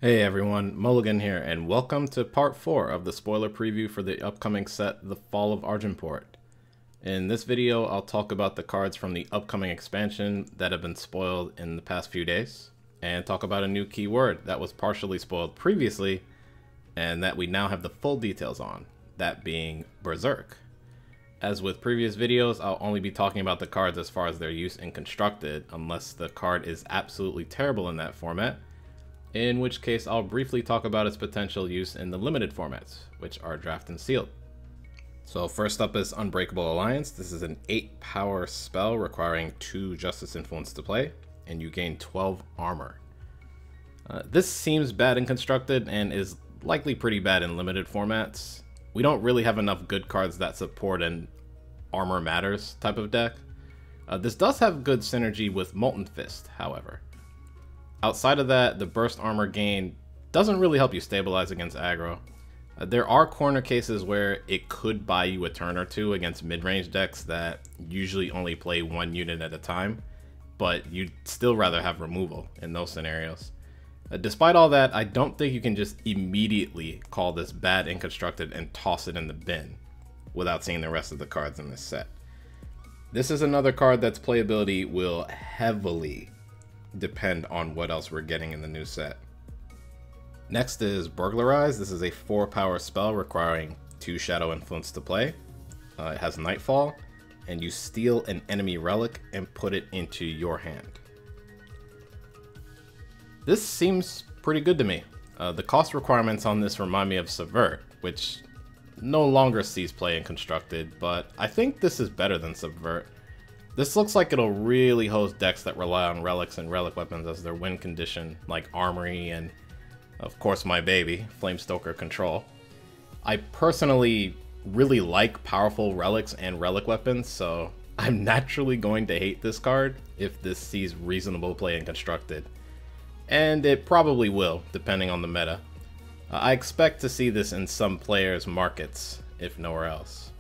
Hey everyone, Mulligan here, and welcome to part 4 of the spoiler preview for the upcoming set, The Fall of Argenport. In this video, I'll talk about the cards from the upcoming expansion that have been spoiled in the past few days, and talk about a new keyword that was partially spoiled previously, and that we now have the full details on, that being Berserk. As with previous videos, I'll only be talking about the cards as far as their use in Constructed, unless the card is absolutely terrible in that format, in which case I'll briefly talk about its potential use in the limited formats, which are Draft and Sealed. So first up is Unbreakable Alliance. This is an 8 power spell requiring 2 Justice Influence to play, and you gain 12 armor. This seems bad in Constructed and is likely pretty bad in limited formats. We don't really have enough good cards that support an Armor Matters type of deck. This does have good synergy with Molten Fist, however. Outside of that, the burst armor gain doesn't really help you stabilize against aggro. There are corner cases where it could buy you a turn or two against mid-range decks that usually only play 1 unit at a time, but you'd still rather have removal in those scenarios. Despite all that, I don't think you can just immediately call this bad in Constructed and toss it in the bin without seeing the rest of the cards in this set. This is another card that's playability will heavily depend on what else we're getting in the new set. Next is Burglarize. This is a 4 power spell requiring 2 Shadow Influence to play. It has Nightfall, and you steal an enemy relic and put it into your hand. This seems pretty good to me. The cost requirements on this remind me of Subvert, which no longer sees play in Constructed, but I think this is better than Subvert. This looks like it'll really host decks that rely on relics and relic weapons as their win condition, like Armory and, of course, my baby, Flamestoker Control. I personally really like powerful relics and relic weapons, so I'm naturally going to hate this card if this sees reasonable play in Constructed. And it probably will, depending on the meta. I expect to see this in some players' markets, if nowhere else.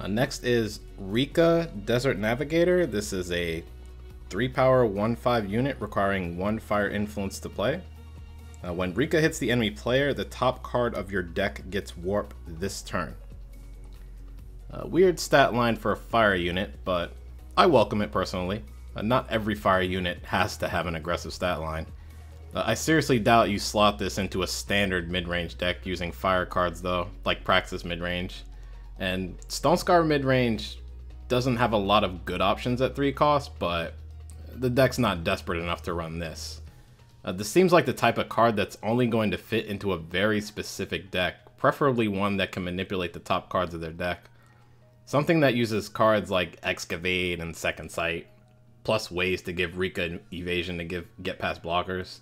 Next is Rika Desert Navigator. This is a 3 power 1/5 unit requiring 1 fire influence to play. When Rika hits the enemy player, the top card of your deck gets warp this turn. Weird stat line for a fire unit, but I welcome it personally. Not every fire unit has to have an aggressive stat line. I seriously doubt you slot this into a standard mid-range deck using fire cards though, like Praxis mid-range. And Stonescar mid-range doesn't have a lot of good options at 3 cost, but the deck's not desperate enough to run this. This seems like the type of card that's only going to fit into a very specific deck, preferably one that can manipulate the top cards of their deck. Something that uses cards like Excavate and Second Sight, plus ways to give Rika evasion to get past blockers.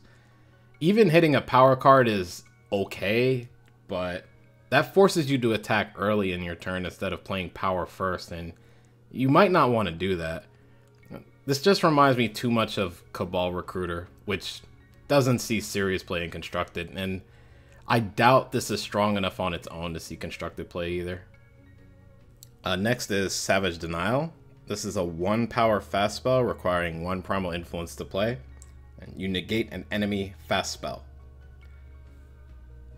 Even hitting a power card is okay, but that forces you to attack early in your turn instead of playing power first, and you might not want to do that. This just reminds me too much of Cabal Recruiter, which doesn't see serious play in Constructed, and I doubt this is strong enough on its own to see Constructed play either. Next is Savage Denial. This is a 1 power fast spell requiring 1 primal influence to play, and you negate an enemy fast spell.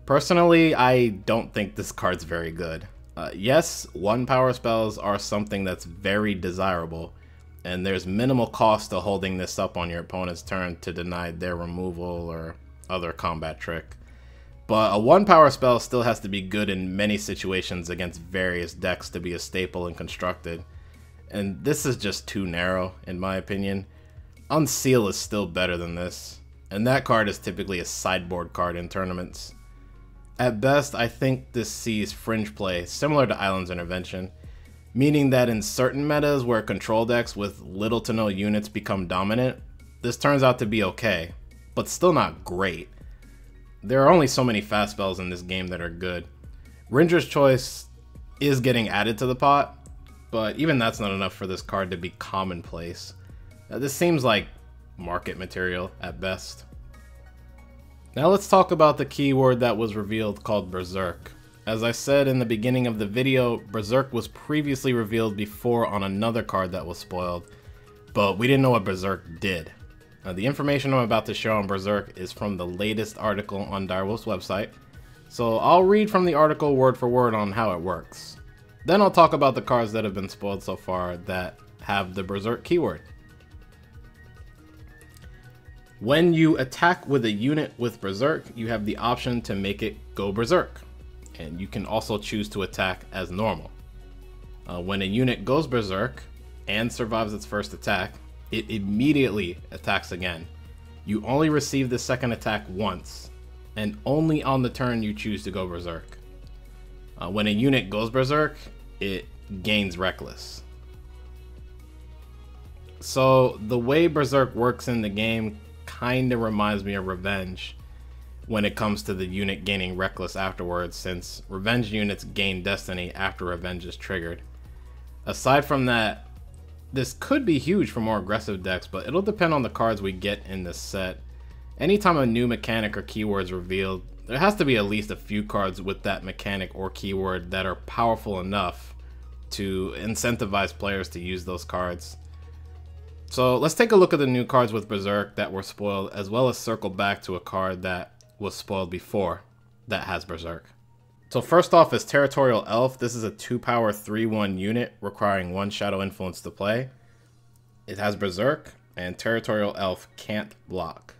Personally, I don't think this card's very good. Yes, 1 power spells are something that's very desirable, and there's minimal cost to holding this up on your opponent's turn to deny their removal or other combat trick. But a 1 power spell still has to be good in many situations against various decks to be a staple in Constructed, and this is just too narrow, in my opinion. Unseal is still better than this, and that card is typically a sideboard card in tournaments. At best, I think this sees fringe play similar to Island's Intervention, meaning that in certain metas where control decks with little to no units become dominant, this turns out to be okay, but still not great. There are only so many fast spells in this game that are good. Ranger's Choice is getting added to the pot, but even that's not enough for this card to be commonplace. This seems like market material at best. Now let's talk about the keyword that was revealed called Berserk. As I said in the beginning of the video, Berserk was previously revealed before on another card that was spoiled, but we didn't know what Berserk did. The information I'm about to show on Berserk is from the latest article on Direwolf's website, so I'll read from the article word for word on how it works. Then I'll talk about the cards that have been spoiled so far that have the Berserk keyword. When you attack with a unit with Berserk, you have the option to make it go Berserk, and you can also choose to attack as normal. When a unit goes Berserk and survives its first attack, it immediately attacks again. You only receive the second attack once, and only on the turn you choose to go Berserk. When a unit goes Berserk, it gains Reckless. So the way Berserk works in the game kinda reminds me of Revenge when it comes to the unit gaining Reckless afterwards, since Revenge units gain Destiny after Revenge is triggered. Aside from that, this could be huge for more aggressive decks, but it'll depend on the cards we get in this set. Anytime a new mechanic or keyword is revealed, there has to be at least a few cards with that mechanic or keyword that are powerful enough to incentivize players to use those cards. So let's take a look at the new cards with Berserk that were spoiled, as well as circle back to a card that was spoiled before that has Berserk. So first off is Territorial Elf. This is a 2-power 3/1 unit requiring 1 Shadow Influence to play. It has Berserk, and Territorial Elf can't block.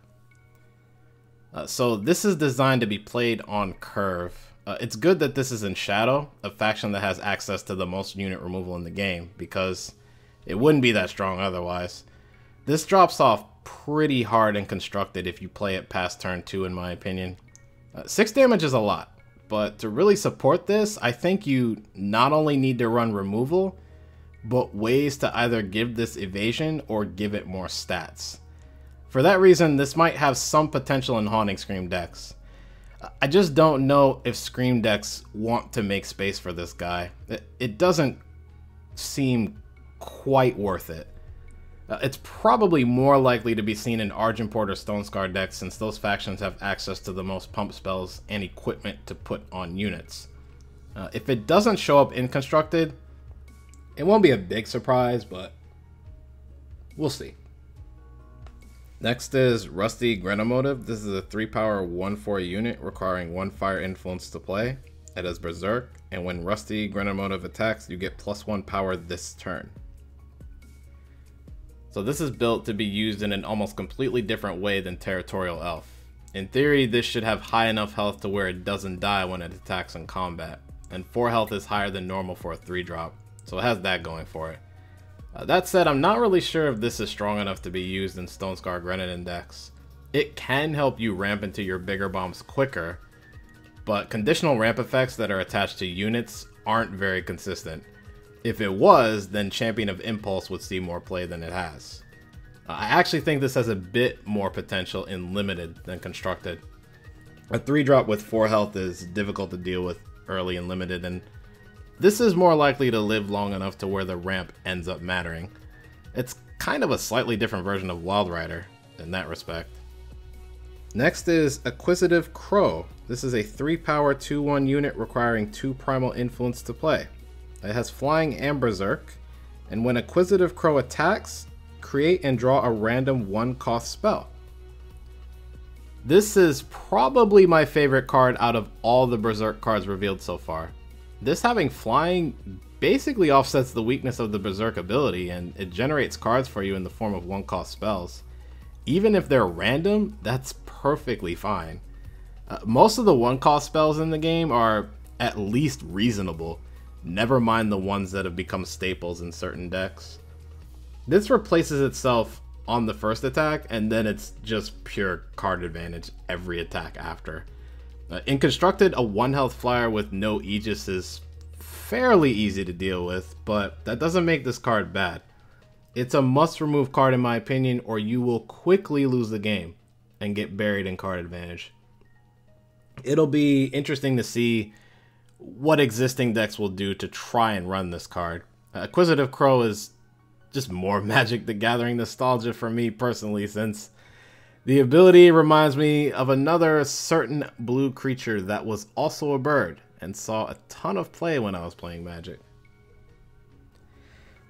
So this is designed to be played on curve. It's good that this is in Shadow, a faction that has access to the most unit removal in the game, because it wouldn't be that strong otherwise. This drops off pretty hard and constructed if you play it past turn 2, in my opinion. 6 damage is a lot. But to really support this, I think you not only need to run removal, but ways to either give this evasion or give it more stats. For that reason, this might have some potential in Haunting Scream decks. I just don't know if Scream decks want to make space for this guy. It doesn't seem quite worth it. It's probably more likely to be seen in Argenport or Stonescar decks, since those factions have access to the most pump spells and equipment to put on units. If it doesn't show up in Constructed, it won't be a big surprise, but we'll see. Next is Rusty Grenamotive. This is a 3-power 1/4 unit requiring 1 Fire Influence to play. It has Berserk, and when Rusty Grenamotive attacks, you get +1 power this turn. So this is built to be used in an almost completely different way than Territorial Elf. In theory, this should have high enough health to where it doesn't die when it attacks in combat, and 4 health is higher than normal for a 3-drop, so it has that going for it. That said, I'm not really sure if this is strong enough to be used in Stonescar Grenadin decks. It can help you ramp into your bigger bombs quicker, but conditional ramp effects that are attached to units aren't very consistent. If it was, then Champion of Impulse would see more play than it has. I actually think this has a bit more potential in Limited than Constructed. A 3-drop with 4 health is difficult to deal with early in Limited, and this is more likely to live long enough to where the ramp ends up mattering. It's kind of a slightly different version of Wild Rider in that respect. Next is Acquisitive Crow. This is a 3-power 2/1 unit requiring 2 Primal Influence to play. It has Flying and Berserk, and when Acquisitive Crow attacks, create and draw a random 1-cost spell. This is probably my favorite card out of all the Berserk cards revealed so far. This having Flying basically offsets the weakness of the Berserk ability, and it generates cards for you in the form of 1-cost spells. Even if they're random, that's perfectly fine. Most of the 1-cost spells in the game are at least reasonable. Never mind the ones that have become staples in certain decks. This replaces itself on the first attack, and then it's just pure card advantage every attack after. In Constructed, a 1-health flyer with no Aegis is fairly easy to deal with, but that doesn't make this card bad. It's a must-remove card in my opinion, or you will quickly lose the game and get buried in card advantage. It'll be interesting to see what existing decks will do to try and run this card. Acquisitive Crow is just more Magic the Gathering nostalgia for me personally, since the ability reminds me of another certain blue creature that was also a bird and saw a ton of play when I was playing Magic.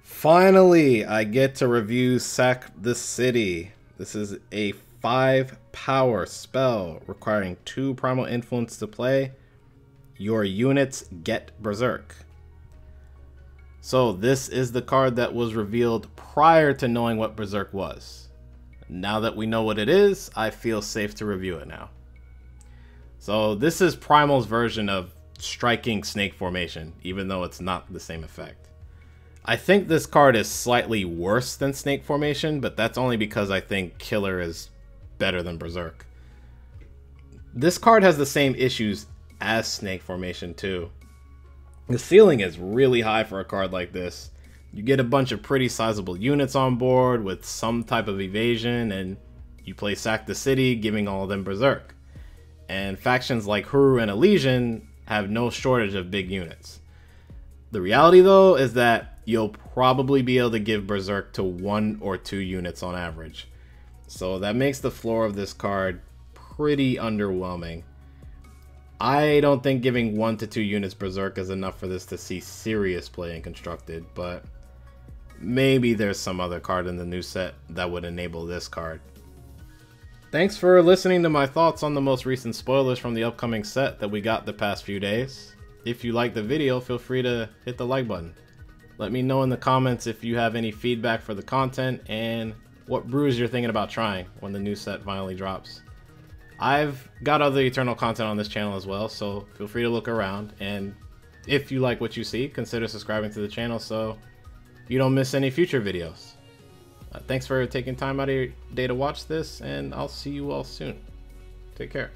Finally, I get to review Sack the City. This is a 5 power spell requiring 2 primal influence to play. Your units get Berserk. So this is the card that was revealed prior to knowing what Berserk was. Now that we know what it is, I feel safe to review it now. So this is Primal's version of striking Snake Formation, even though it's not the same effect. I think this card is slightly worse than Snake Formation, but that's only because I think Killer is better than Berserk. This card has the same issues as Snake Formation too. The ceiling is really high for a card like this. You get a bunch of pretty sizable units on board with some type of evasion, and you play Sack the City, giving all of them Berserk. And factions like Huru and Elysian have no shortage of big units. The reality though is that you'll probably be able to give Berserk to 1 or 2 units on average. So that makes the floor of this card pretty underwhelming. I don't think giving 1 to 2 units Berserk is enough for this to see serious play in Constructed, but maybe there's some other card in the new set that would enable this card. Thanks for listening to my thoughts on the most recent spoilers from the upcoming set that we got the past few days. If you liked the video, feel free to hit the like button. Let me know in the comments if you have any feedback for the content and what brews you're thinking about trying when the new set finally drops. I've got other Eternal content on this channel as well, so feel free to look around, and if you like what you see, consider subscribing to the channel so you don't miss any future videos. Thanks for taking time out of your day to watch this, and I'll see you all soon. Take care.